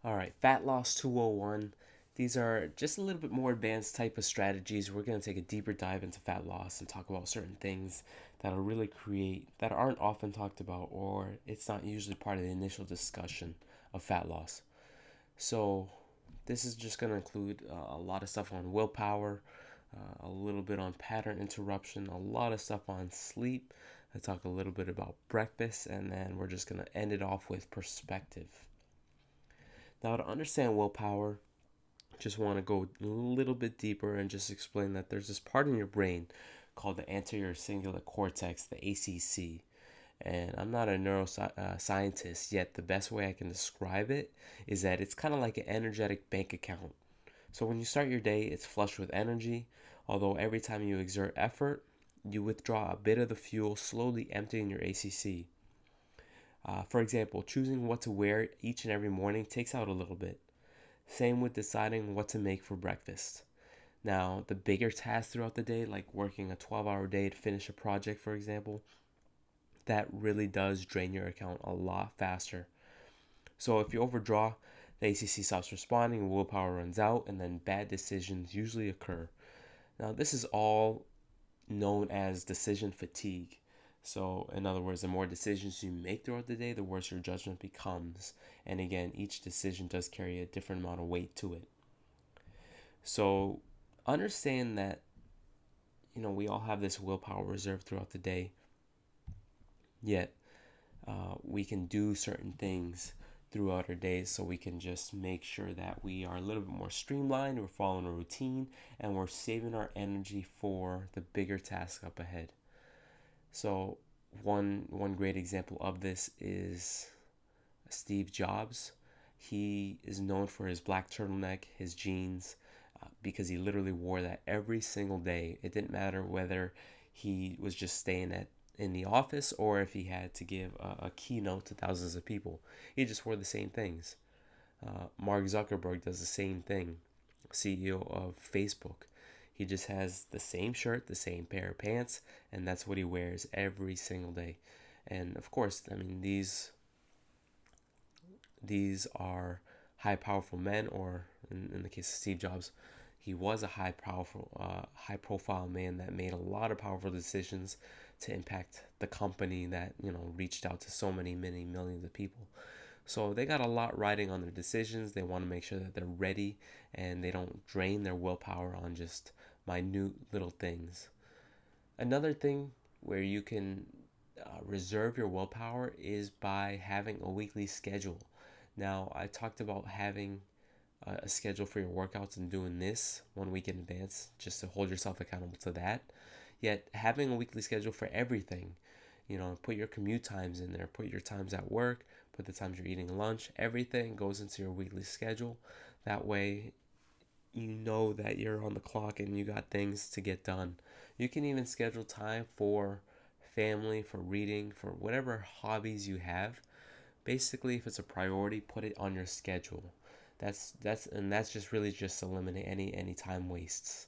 All right, fat loss 201. These are just a little bit more advanced type of strategies. We're going to take a deeper dive into fat loss and talk about certain things that'll really create that aren't often talked about, or it's not usually part of the initial discussion of fat loss. So, this is just going to include a lot of stuff on willpower, a little bit on pattern interruption, a lot of stuff on sleep. I talk a little bit about breakfast, and then we're just going to end it off with perspective. Now, to understand willpower, just want to go a little bit deeper and just explain that there's this part in your brain called the anterior cingulate cortex, the ACC. And I'm not a neuroscientist, yet the best way I can describe it is that it's kind of like an energetic bank account. So when you start your day, it's flushed with energy, although every time you exert effort, you withdraw a bit of the fuel, slowly emptying your ACC. For example, choosing what to wear each and every morning takes out a little bit. Same with deciding what to make for breakfast. Now, the bigger tasks throughout the day, like working a 12-hour day to finish a project, for example, that really does drain your account a lot faster. So if you overdraw, the ACC stops responding, willpower runs out, and then bad decisions usually occur. Now, this is all known as decision fatigue. So, in other words, the more decisions you make throughout the day, the worse your judgment becomes. And again, each decision does carry a different amount of weight to it. So, understand that, we all have this willpower reserve throughout the day, yet we can do certain things throughout our days so we can just make sure that we are a little bit more streamlined, we're following a routine, and we're saving our energy for the bigger task up ahead. So one great example of this is Steve Jobs. He is known for his black turtleneck, his jeans, because he literally wore that every single day. It didn't matter whether he was just staying at in the office or if he had to give a keynote to thousands of people. He just wore the same things. Mark Zuckerberg does the same thing, CEO of Facebook. He just has the same shirt, the same pair of pants, and that's what he wears every single day. And of course, I mean these are high powerful men, or in the case of Steve Jobs, he was a high profile man that made a lot of powerful decisions to impact the company that reached out to so many millions of people. So they got a lot riding on their decisions. They want to make sure that they're ready and they don't drain their willpower on just minute little things. Another thing where you can reserve your willpower is by having a weekly schedule. Now, I talked about having a schedule for your workouts and doing this 1 week in advance just to hold yourself accountable to that. Yet, having a weekly schedule for everything, put your commute times in there, put your times at work, put the times you're eating lunch, everything goes into your weekly schedule. That way, you know that you're on the clock and you got things to get done. You can even schedule time for family, for reading, for whatever hobbies you have. Basically, if it's a priority, put it on your schedule. That's just really just to eliminate any time wastes.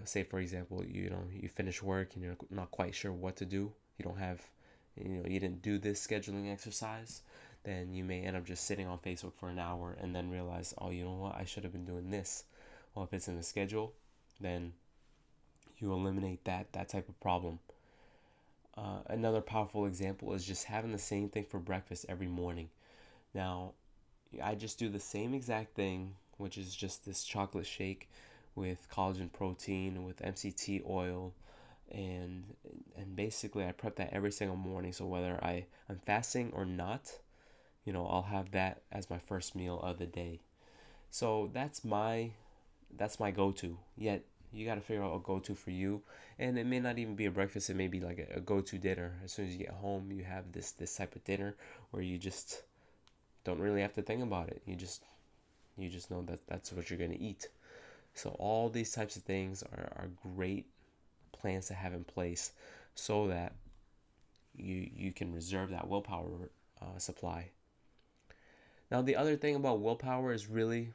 Say for example, you finish work and you're not quite sure what to do. You don't have, you didn't do this scheduling exercise. Then you may end up just sitting on Facebook for an hour and then realize, oh, you know what, I should have been doing this. Well, if it's in the schedule, then you eliminate that type of problem. Another powerful example is just having the same thing for breakfast every morning. Now, I just do the same exact thing, which is just this chocolate shake with collagen protein, with MCT oil, and and basically I prep that every single morning. So whether I'm fasting or not, I'll have that as my first meal of the day. So that's my go-to. Yet you got to figure out a go-to for you, and it may not even be a breakfast. It may be like a go-to dinner. As soon as you get home, you have this type of dinner where you just don't really have to think about it. You just know that that's what you're going to eat. So all these types of things are great plans to have in place so that you can reserve that willpower supply. Now the other thing about willpower is really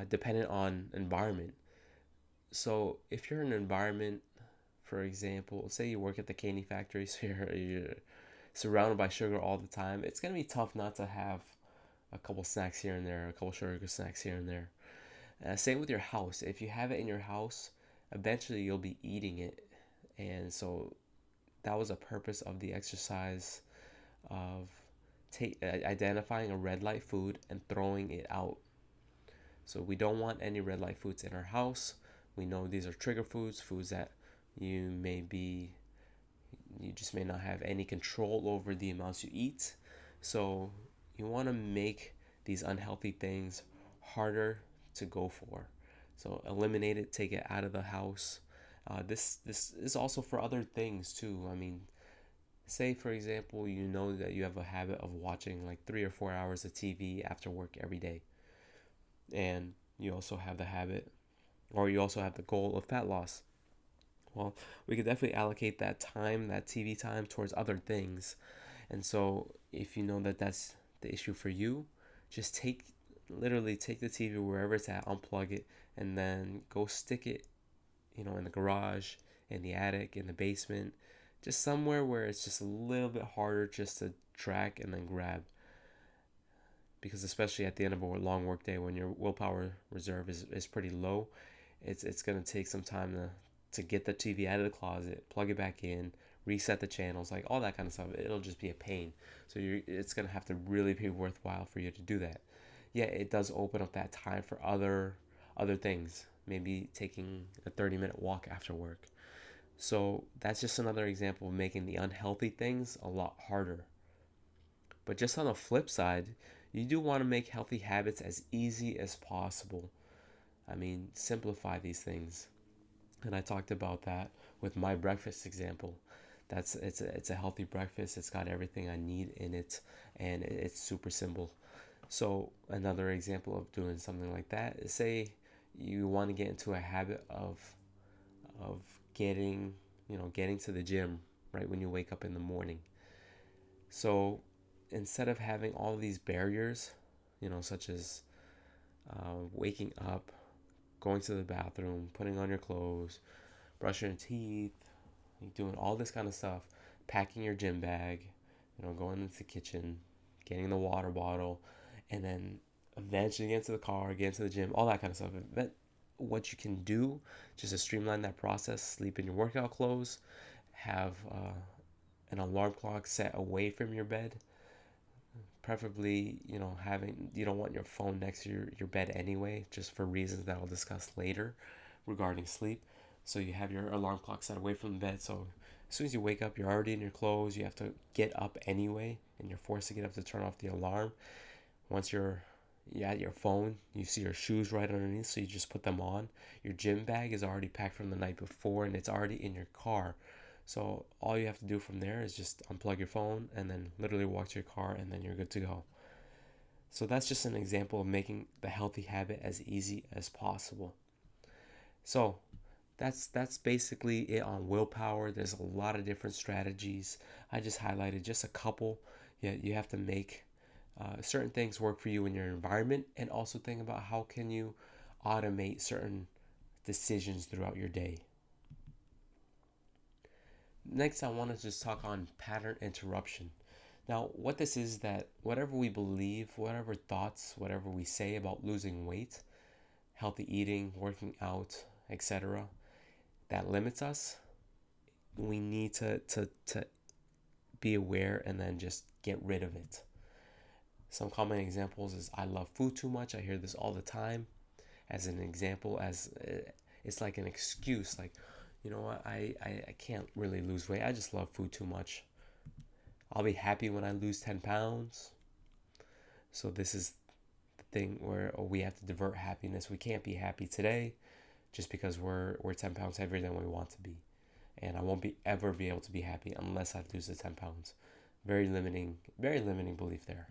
dependent on environment. So if you're in an environment, for example, say you work at the candy factory, so you're surrounded by sugar all the time, it's gonna be tough not to have a couple snacks here and there, a couple sugar snacks here and there. Same with your house. If you have it in your house, eventually you'll be eating it. And so that was a purpose of the exercise of identifying a red light food and throwing it out. So we don't want any red light foods in our house. We know these are trigger foods, foods that you may be, you just may not have any control over the amounts you eat. So you want to make these unhealthy things harder to go for. So eliminate it, take it out of the house. This is also for other things too. I mean, say for example, you know that you have a habit of watching like 3 or 4 hours of TV after work every day, and you also have the habit, or you also have the goal of fat loss. Well, we could definitely allocate that time, that TV time, towards other things. And so, if you know that that's the issue for you, just literally take the TV wherever it's at, unplug it, and then go stick it, in the garage, in the attic, in the basement, just somewhere where it's just a little bit harder just to track and then grab. Because especially at the end of a long work day, when your willpower reserve is pretty low, it's gonna take some time to get the TV out of the closet, plug it back in, reset the channels, like all that kind of stuff. It'll just be a pain. So it's gonna have to really be worthwhile for you to do that. Yeah, it does open up that time for other things. Maybe taking a 30-minute walk after work. So that's just another example of making the unhealthy things a lot harder. But just on the flip side, you do want to make healthy habits as easy as possible. I mean, simplify these things. And I talked about that with my breakfast example. It's a healthy breakfast. It's got everything I need in it, and it's super simple. So another example of doing something like that is, say you want to get into a habit of getting to the gym right when you wake up in the morning. So instead of having all these barriers, such as waking up, going to the bathroom, putting on your clothes, brushing your teeth, doing all this kind of stuff, packing your gym bag, going into the kitchen, getting the water bottle, and then eventually get into the car, get into the gym, all that kind of stuff. What you can do just to streamline that process: sleep in your workout clothes, have an alarm clock set away from your bed, preferably having, you don't want your phone next to your bed anyway, just for reasons that I'll discuss later regarding sleep. So you have your alarm clock set away from the bed, so as soon as you wake up, you're already in your clothes. You have to get up anyway, and you're forced to get up to turn off the alarm. Once you're at your phone, you see your shoes right underneath, so you just put them on. Your gym bag is already packed from the night before, and it's already in your car. So all you have to do from there is just unplug your phone and then literally walk to your car, and then you're good to go. So that's just an example of making the healthy habit as easy as possible. So that's basically it on willpower. There's a lot of different strategies. I just highlighted just a couple. Yeah, you have to make certain things work for you in your environment, and also think about how can you automate certain decisions throughout your day. Next, I want to just talk on pattern interruption. Now, what this is, that whatever we believe, whatever thoughts, whatever we say about losing weight, healthy eating, working out, etc., that limits us, we need to be aware and then just get rid of it. Some common examples is, I love food too much. I hear this all the time as an example, as it's like an excuse, like, you know what, I can't really lose weight. I just love food too much. I'll be happy when I lose 10 pounds. So this is the thing where we have to divert happiness. We can't be happy today just because we're 10 pounds heavier than we want to be. And I won't ever be able to be happy unless I lose the 10 pounds. Very limiting belief there.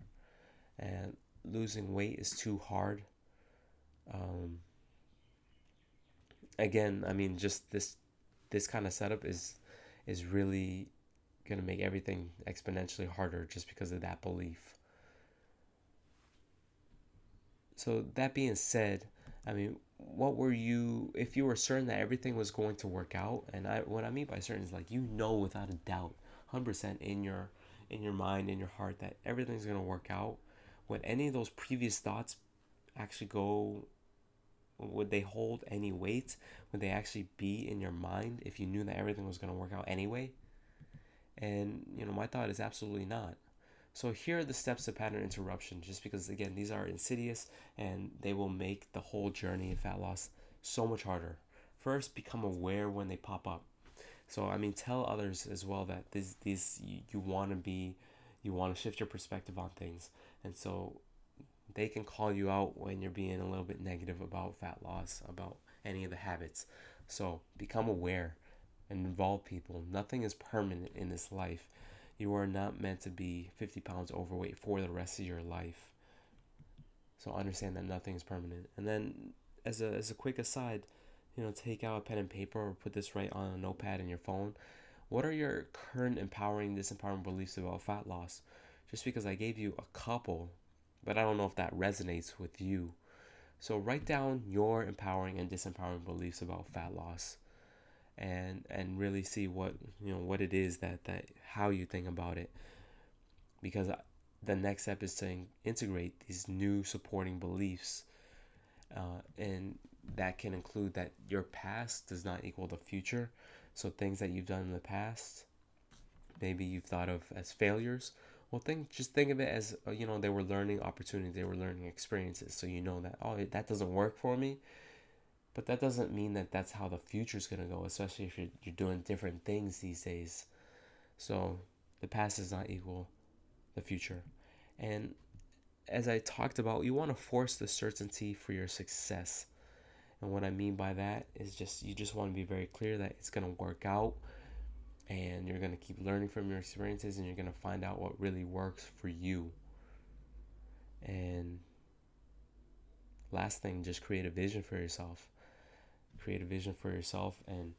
And losing weight is too hard. Again, I mean, just this kind of setup is really going to make everything exponentially harder just because of that belief. So that being said, I mean, if you were certain that everything was going to work out, and what I mean by certain is, like, without a doubt, 100% in your mind, in your heart, that everything's going to work out, would any of those previous thoughts actually go, would they hold any weight? Would they actually be in your mind if you knew that everything was going to work out anyway? And, my thought is absolutely not. So here are the steps to pattern interruption, just because, again, these are insidious and they will make the whole journey of fat loss so much harder. First, become aware when they pop up. So, tell others as well that these you want to be, you want to shift your perspective on things. And so they can call you out when you're being a little bit negative about fat loss, about any of the habits. So become aware and involve people. Nothing is permanent in this life. You are not meant to be 50 pounds overweight for the rest of your life. So understand that nothing is permanent. And then, as a quick aside, take out a pen and paper or put this right on a notepad in your phone. What are your current empowering, disempowering beliefs about fat loss? Just because I gave you a couple, but I don't know if that resonates with you. So write down your empowering and disempowering beliefs about fat loss, and really see what it is that how you think about it, because the next step is to integrate these new supporting beliefs, and that can include that your past does not equal the future. So things that you've done in the past, maybe you've thought of as failures. Well, just think of it as they were learning opportunities, they were learning experiences. So that, oh, that doesn't work for me, but that doesn't mean that that's how the future's gonna go. Especially if you're doing different things these days. So the past does not equal the future. And as I talked about, you want to force the certainty for your success. And what I mean by that is you just want to be very clear that it's gonna work out, and you're going to keep learning from your experiences, and you're going to find out what really works for you. And last thing, just create a vision for yourself. Create a vision for yourself, and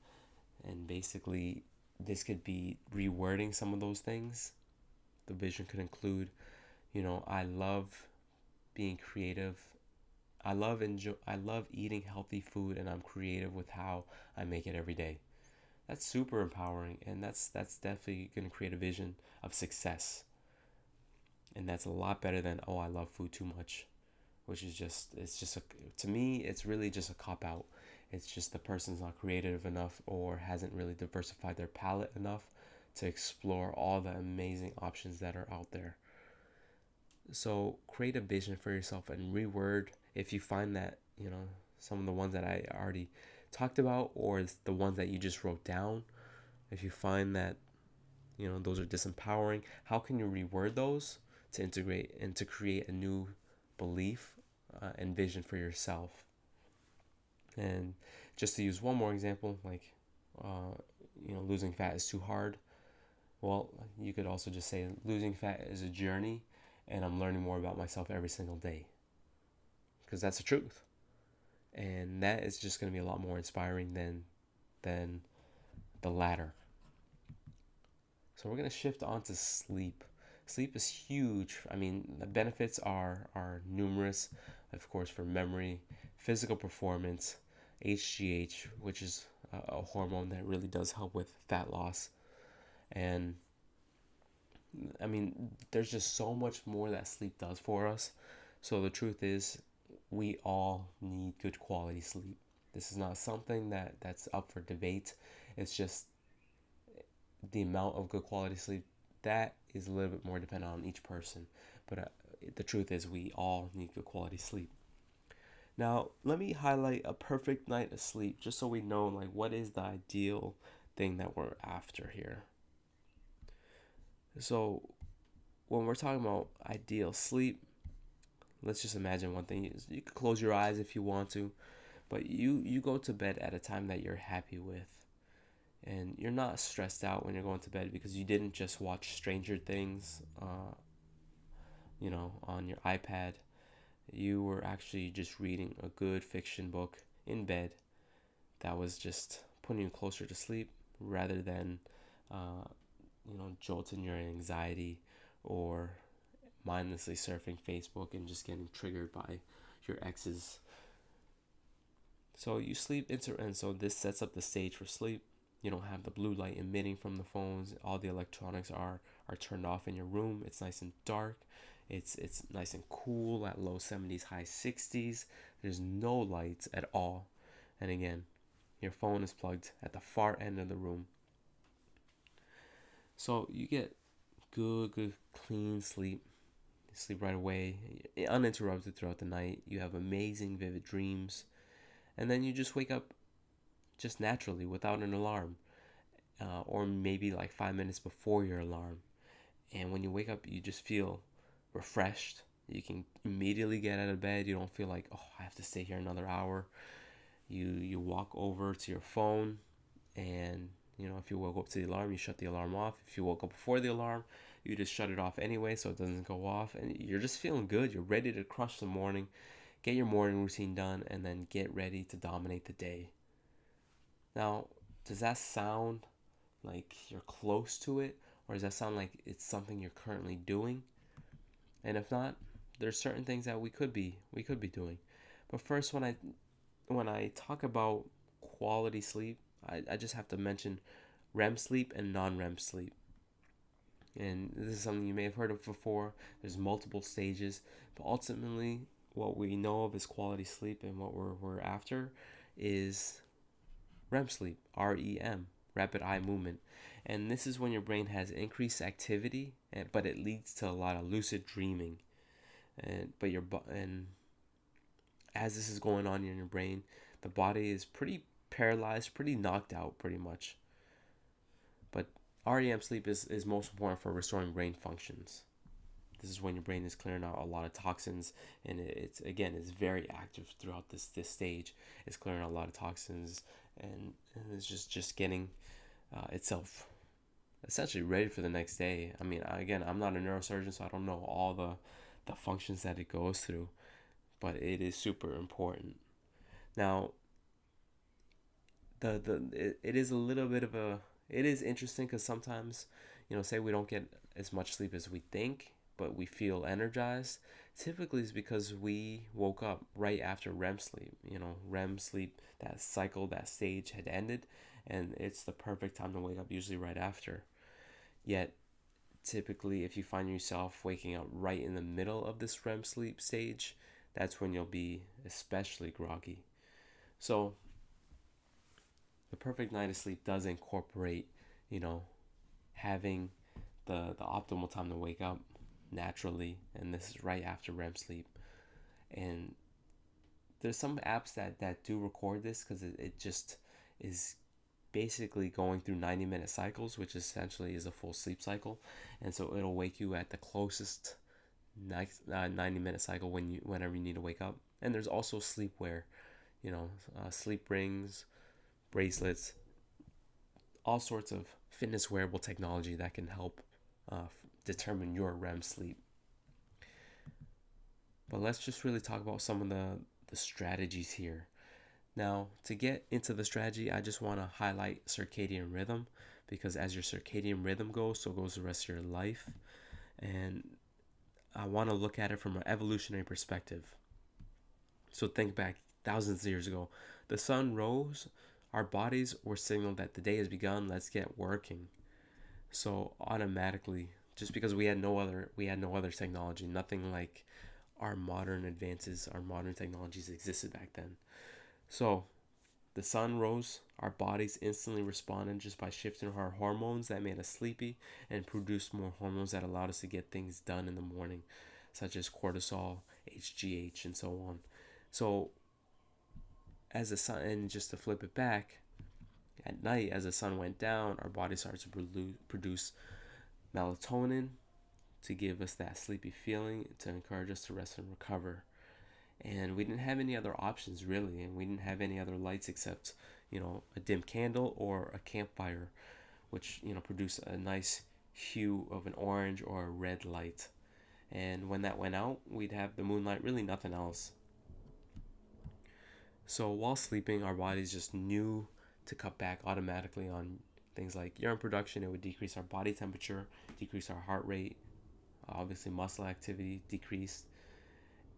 basically this could be rewording some of those things. The vision could include, I love being creative. I love eating healthy food, and I'm creative with how I make it every day. That's super empowering, and that's definitely going to create a vision of success. And that's a lot better than, oh, I love food too much, which is to me, it's really just a cop out. It's just the person's not creative enough or hasn't really diversified their palate enough to explore all the amazing options that are out there. So create a vision for yourself and reword if you find that, some of the ones that I already talked about, or the ones that you just wrote down. If you find that, those are disempowering, how can you reword those to integrate and to create a new belief and vision for yourself? And just to use one more example, like, losing fat is too hard. Well, you could also just say losing fat is a journey, and I'm learning more about myself every single day. Because that's the truth. And that is just going to be a lot more inspiring than the latter. So we're going to shift on to sleep. Sleep is huge. The benefits are numerous, of course, for memory, physical performance, HGH, which is a hormone that really does help with fat loss. And there's just so much more that sleep does for us. So the truth is, we all need good quality sleep. This is not something that's up for debate. It's just the amount of good quality sleep that is a little bit more dependent on each person. But the truth is, we all need good quality sleep. Now, let me highlight a perfect night of sleep, just so we know what is the ideal thing that we're after here. So when we're talking about ideal sleep, let's just imagine one thing. You can close your eyes if you want to, but you go to bed at a time that you're happy with. And you're not stressed out when you're going to bed because you didn't just watch Stranger Things, on your iPad. You were actually just reading a good fiction book in bed that was just putting you closer to sleep, rather than, jolting your anxiety or mindlessly surfing Facebook and just getting triggered by your exes. So you sleep and so this sets up the stage for sleep. You don't have the blue light emitting from the phones. All the electronics are turned off in your room. It's nice and dark. It's nice and cool at low 70s, high 60s. There's no lights at all. And again, your phone is plugged at the far end of the room. So you get good, clean sleep. You sleep right away, uninterrupted throughout the night. You have amazing, vivid dreams. And then you just wake up just naturally without an alarm, or maybe like 5 minutes before your alarm. And when you wake up, you just feel refreshed. You can immediately get out of bed. You don't feel like, oh, I have to stay here another hour. You walk over to your phone, and if you woke up to the alarm, you shut the alarm off. If you woke up before the alarm, you just shut it off anyway so it doesn't go off, and you're just feeling good. You're ready to crush the morning, get your morning routine done, and then get ready to dominate the day. Now, does that sound like you're close to it, or does that sound like it's something you're currently doing? And if not, there's certain things that we could be doing. But first, when I talk about quality sleep, I just have to mention REM sleep and non-REM sleep. And this is something you may have heard of before. There's multiple stages, but ultimately, what we know of as quality sleep and what we're after is REM sleep, REM, rapid eye movement. And this is when your brain has increased activity, but it leads to a lot of lucid dreaming. And as this is going on in your brain, the body is pretty paralyzed, pretty knocked out, pretty much. But REM sleep is most important for restoring brain functions. This is when your brain is clearing out a lot of toxins, and it's very active throughout this stage. It's clearing out a lot of toxins, and it's just getting itself essentially ready for the next day. I mean, again, I'm not a neurosurgeon, so I don't know all the functions that it goes through, but it is super important. Now, it is a little bit of a it is interesting because sometimes, say we don't get as much sleep as we think, but we feel energized. Typically, it's because we woke up right after REM sleep. REM sleep, that cycle, that stage had ended, and it's the perfect time to wake up, usually right after. Yet, typically, if you find yourself waking up right in the middle of this REM sleep stage, that's when you'll be especially groggy. So, the perfect night of sleep does incorporate, you know, having the optimal time to wake up naturally, and this is right after REM sleep. And there's some apps that do record this because it just is basically going through 90-minute cycles, which essentially is a full sleep cycle, and so it'll wake you at the closest next 90-minute cycle whenever you need to wake up. And there's also sleepwear, sleep rings, bracelets, all sorts of fitness wearable technology that can help determine your REM sleep. But let's just really talk about some of the strategies here. Now, to get into the strategy, I just want to highlight circadian rhythm, because as your circadian rhythm goes, so goes the rest of your life. And I want to look at it from an evolutionary perspective. So think back thousands of years ago. The sun rose, our bodies were signaled that the day has begun, let's get working. So automatically, just because we had no other technology, nothing like our modern advances, our modern technologies existed back then. So the sun rose, our bodies instantly responded just by shifting our hormones that made us sleepy, and produced more hormones that allowed us to get things done in the morning, such as cortisol, HGH, and so on. So as the sun, and just to flip it back, at night as the sun went down, our body starts to produce melatonin to give us that sleepy feeling, to encourage us to rest and recover. And we didn't have any other options really, and we didn't have any other lights except a dim candle or a campfire, which produce a nice hue of an orange or a red light. And when that went out, we'd have the moonlight, really nothing else. So while sleeping, our bodies just knew to cut back automatically on things like urine production. It would decrease our body temperature, decrease our heart rate, obviously muscle activity decreased,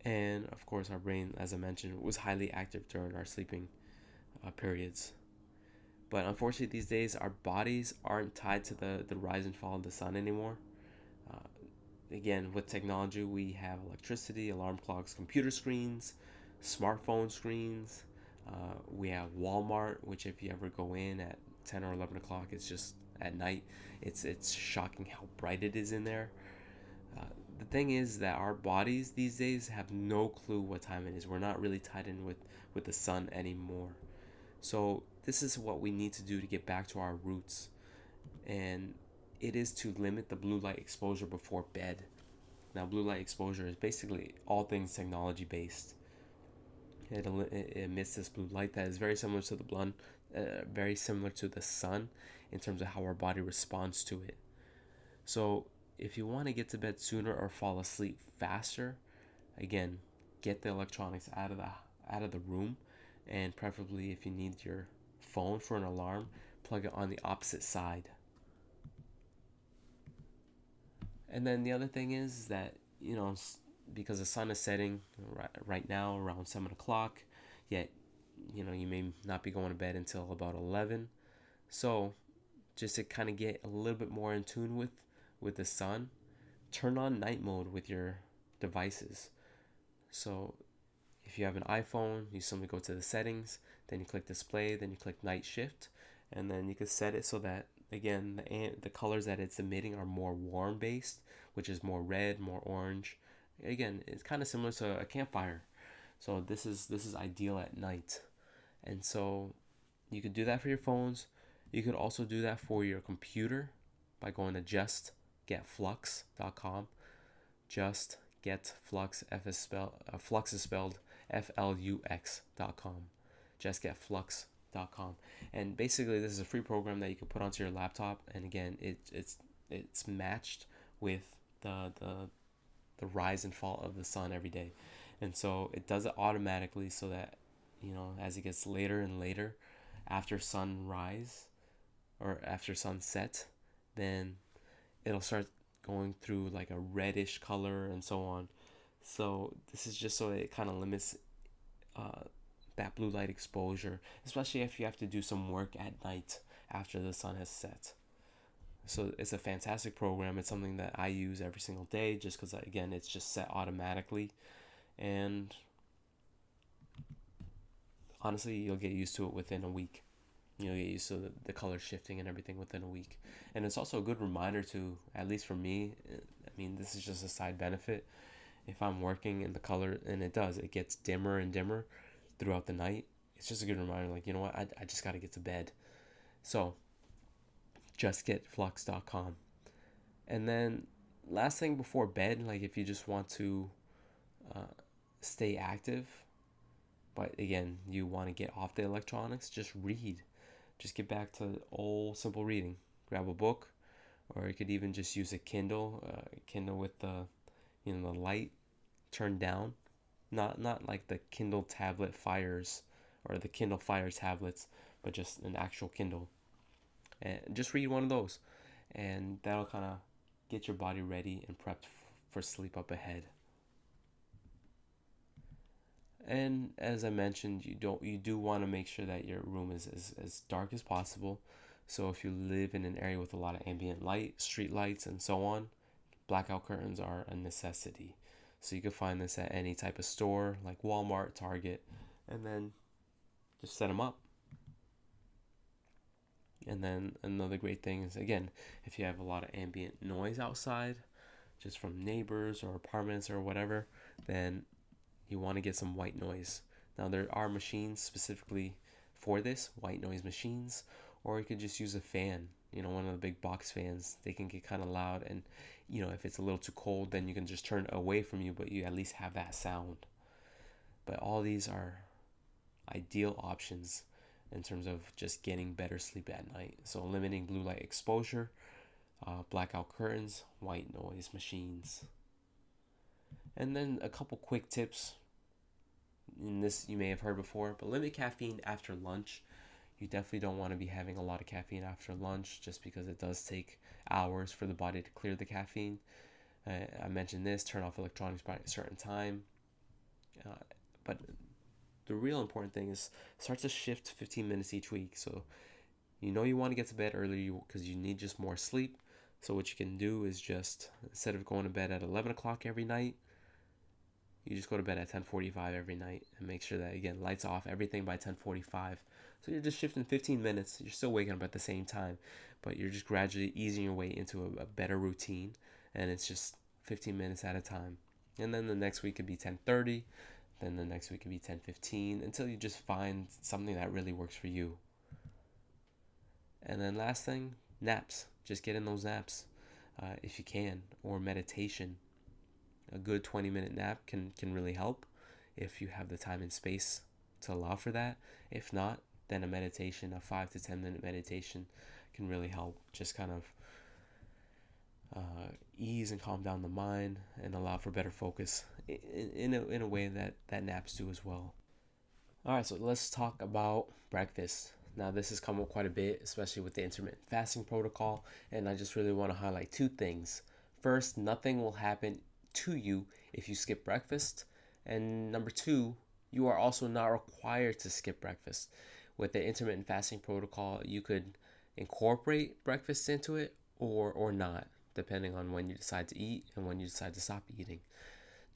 and of course our brain, as I mentioned, was highly active during our sleeping periods. But unfortunately, these days our bodies aren't tied to the rise and fall of the sun anymore. uh, again, with technology, we have electricity, alarm clocks, computer screens, smartphone screens. We have Walmart, which if you ever go in at 10 or 11 o'clock, it's just at night. It's shocking how bright it is in there. Uh, the thing is that our bodies these days have no clue what time it is. We're not really tied in with the sun anymore. So this is what we need to do to get back to our roots, and it is to limit the blue light exposure before bed. Now, blue light exposure is basically all things technology based. It emits this blue light that is very similar to the very similar to the sun in terms of how our body responds to it. So, if you want to get to bed sooner or fall asleep faster, again, get the electronics out of the room, and preferably if you need your phone for an alarm, plug it on the opposite side. And then the other thing is that, because the sun is setting right now around 7 o'clock, yet, you may not be going to bed until about 11. So, just to kind of get a little bit more in tune with the sun, turn on night mode with your devices. So, if you have an iPhone, you simply go to the settings, then you click display, then you click night shift, and then you can set it so that, again, the colors that it's emitting are more warm based, which is more red, more orange. Again, it's kind of similar to a campfire. So this is ideal at night. And so you could do that for your phones. You could also do that for your computer by going to justgetflux.com. Just get flux, flux is spelled flux.com. Justgetflux.com. And basically this is a free program that you can put onto your laptop, and again, it's matched with the rise and fall of the sun every day. And so it does it automatically, so that, as it gets later and later after sunrise or after sunset, then it'll start going through like a reddish color and so on. So this is just so it kind of limits uh, that blue light exposure, especially if you have to do some work at night after the sun has set. So it's a fantastic program. It's something that I use every single day just because, again, it's just set automatically. And honestly, you'll get used to it within a week. You'll get used to the color shifting and everything within a week. And it's also a good reminder to, at least for me, I mean, this is just a side benefit. If I'm working in the color, and it gets dimmer and dimmer throughout the night, it's just a good reminder, like, you know what, I just got to get to bed. So, justgetflux.com. And then, last thing before bed, like if you just want to uh, stay active, but again, you want to get off the electronics, just read. Just get back to old simple reading. Grab a book, or you could even just use a Kindle with the light turned down. Not like the Kindle tablet Fires or the Kindle Fire tablets, but just an actual Kindle. And just read one of those, and that'll kind of get your body ready and prepped for sleep up ahead. And as I mentioned, you do want to make sure that your room is as dark as possible. So if you live in an area with a lot of ambient light, street lights, and so on, blackout curtains are a necessity. So you can find this at any type of store like Walmart, Target, and then just set them up. And then another great thing is, again, if you have a lot of ambient noise outside, just from neighbors or apartments or whatever, then you want to get some white noise. Now, there are machines specifically for this, white noise machines, or you could just use a fan, one of the big box fans. They can get kind of loud, and if it's a little too cold, then you can just turn it away from you, but you at least have that sound. But all these are ideal options in terms of just getting better sleep at night. So limiting blue light exposure, blackout curtains, white noise machines. And then a couple quick tips. And this you may have heard before, but limit caffeine after lunch. You definitely don't want to be having a lot of caffeine after lunch, just because it does take hours for the body to clear the caffeine. I mentioned this, turn off electronics by a certain time. But the real important thing is start to shift 15 minutes each week. So you want to get to bed early because you need just more sleep. So what you can do is just, instead of going to bed at 11 o'clock every night, you just go to bed at 10:45 every night, and make sure that, again, lights off, everything by 10:45. So you're just shifting 15 minutes. You're still waking up at the same time, but you're just gradually easing your way into a better routine, and it's just 15 minutes at a time. And then the next week could be 10:30, then the next week could be 10:15, until you just find something that really works for you. And then last thing, naps. Just get in those naps if you can, or meditation. A good 20-minute nap can really help if you have the time and space to allow for that. If not, then a meditation, a 5 to 10 minute meditation, can really help. Just kind of ease and calm down the mind and allow for better focus in a way that naps do as well. All right, so let's talk about breakfast. Now, this has come up quite a bit, especially with the intermittent fasting protocol, and I just really want to highlight two things. First, nothing will happen to you if you skip breakfast. And number two, you are also not required to skip breakfast. With the intermittent fasting protocol, you could incorporate breakfast into it or not, depending on when you decide to eat and when you decide to stop eating.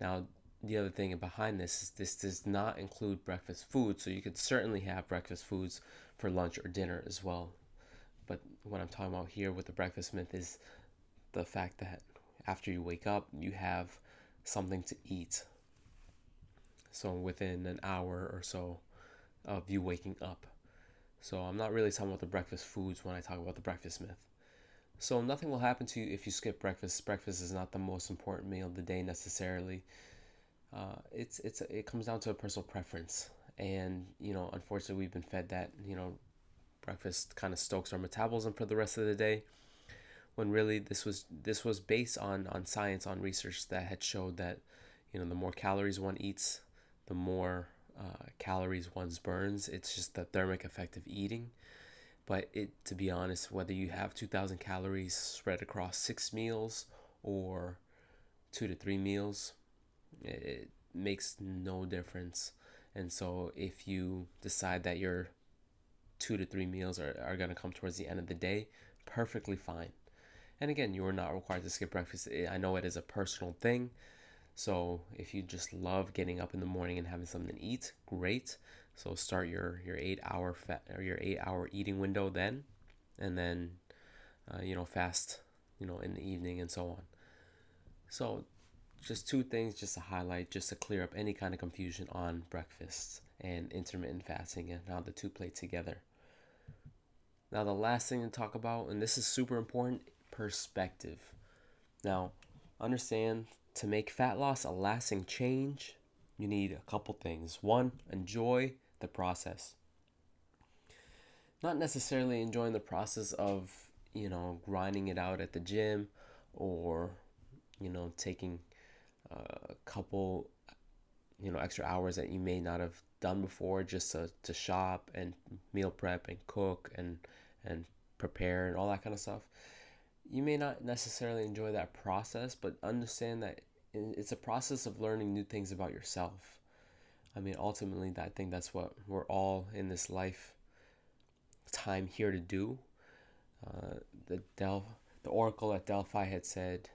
Now, the other thing behind this is this does not include breakfast food, so you could certainly have breakfast foods for lunch or dinner as well. But what I'm talking about here with the breakfast myth is the fact that after you wake up, you have something to eat. So within an hour or so of you waking up. So I'm not really talking about the breakfast foods when I talk about the breakfast myth. So nothing will happen to you if you skip breakfast. Breakfast is not the most important meal of the day necessarily. It comes down to a personal preference, and unfortunately, we've been fed that breakfast kind of stokes our metabolism for the rest of the day. When really this was based on science, on research that had showed that the more calories one eats, the more calories one burns. It's just the thermic effect of eating. But to be honest, whether you have 2,000 calories spread across 6 meals or 2 to 3 meals, it makes no difference. And so if you decide that your 2 to 3 meals are going to come towards the end of the day, perfectly fine. And again, you are not required to skip breakfast. I know it is a personal thing. So if you just love getting up in the morning and having something to eat, great. So start your 8 hour eating window then, and then fast in the evening and so on. So just two things just to highlight, just to clear up any kind of confusion on breakfast and intermittent fasting and how the two play together. Now, the last thing to talk about, and this is super important, perspective. Now, understand, to make fat loss a lasting change, you need a couple things. One, enjoy the process. Not necessarily enjoying the process of, grinding it out at the gym, or, taking a couple, extra hours that you may not have done before just to shop and meal prep and cook and prepare and all that kind of stuff. You may not necessarily enjoy that process, but understand that it's a process of learning new things about yourself. I mean, ultimately, I think that's what we're all in this lifetime here to do. The oracle at Delphi had said,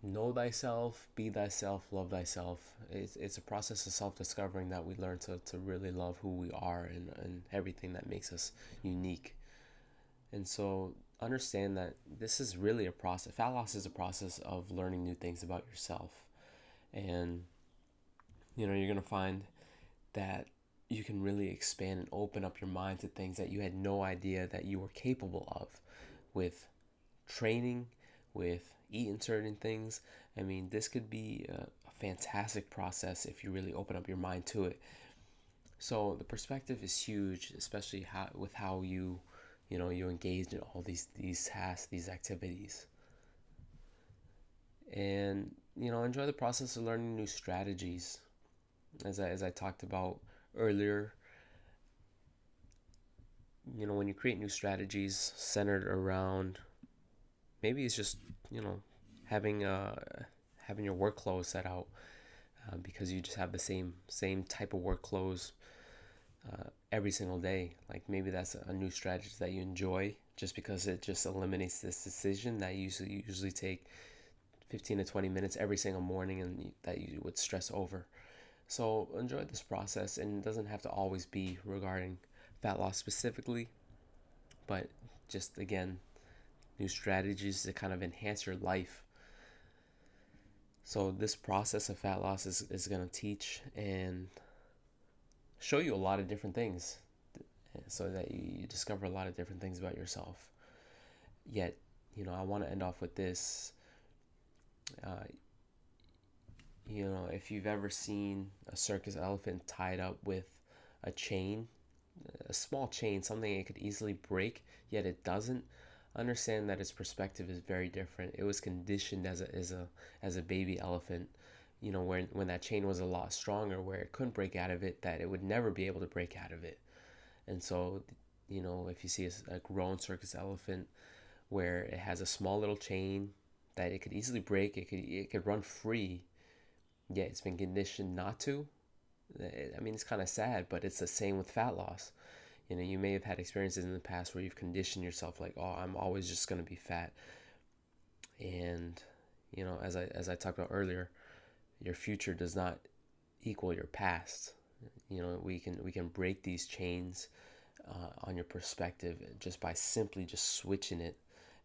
"Know thyself, be thyself, love thyself." It's a process of self-discovering that we learn to really love who we are and everything that makes us unique. And so understand that this is really a process. Fat loss is a process of learning new things about yourself. And, you're going to find that you can really expand and open up your mind to things that you had no idea that you were capable of with training, with eating certain things. I mean, this could be a fantastic process if you really open up your mind to it. So the perspective is huge, especially with how you engaged in all these tasks, these activities. And, enjoy the process of learning new strategies. As I talked about earlier, when you create new strategies centered around, maybe it's just, having your work clothes set out, because you just have the same type of work clothes every single day. Like maybe that's a new strategy that you enjoy just because it just eliminates this decision that you usually take 15 to 20 minutes every single morning and that you would stress over. So enjoy this process, and it doesn't have to always be regarding fat loss specifically, but just again, new strategies to kind of enhance your life. So this process of fat loss is going to teach and show you a lot of different things so that you discover a lot of different things about yourself. Yet, I want to end off with this. Uh, if you've ever seen a circus elephant tied up with a chain, a small chain, something it could easily break, yet it doesn't, understand that its perspective is very different. It was conditioned as a baby elephant, when that chain was a lot stronger, where it couldn't break out of it, that it would never be able to break out of it. And so, if you see a grown circus elephant where it has a small little chain that it could easily break, it could run free, yet it's been conditioned not to. I mean, it's kind of sad, but it's the same with fat loss. You may have had experiences in the past where you've conditioned yourself like, oh, I'm always just going to be fat. And, as I talked about earlier, your future does not equal your past. We can break these chains on your perspective just by simply just switching it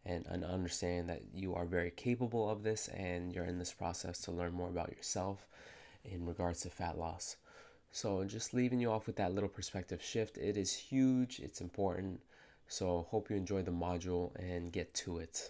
and understand that you are very capable of this, and you're in this process to learn more about yourself in regards to fat loss. So just leaving you off with that little perspective shift. It is huge. It's important. So hope you enjoy the module and get to it.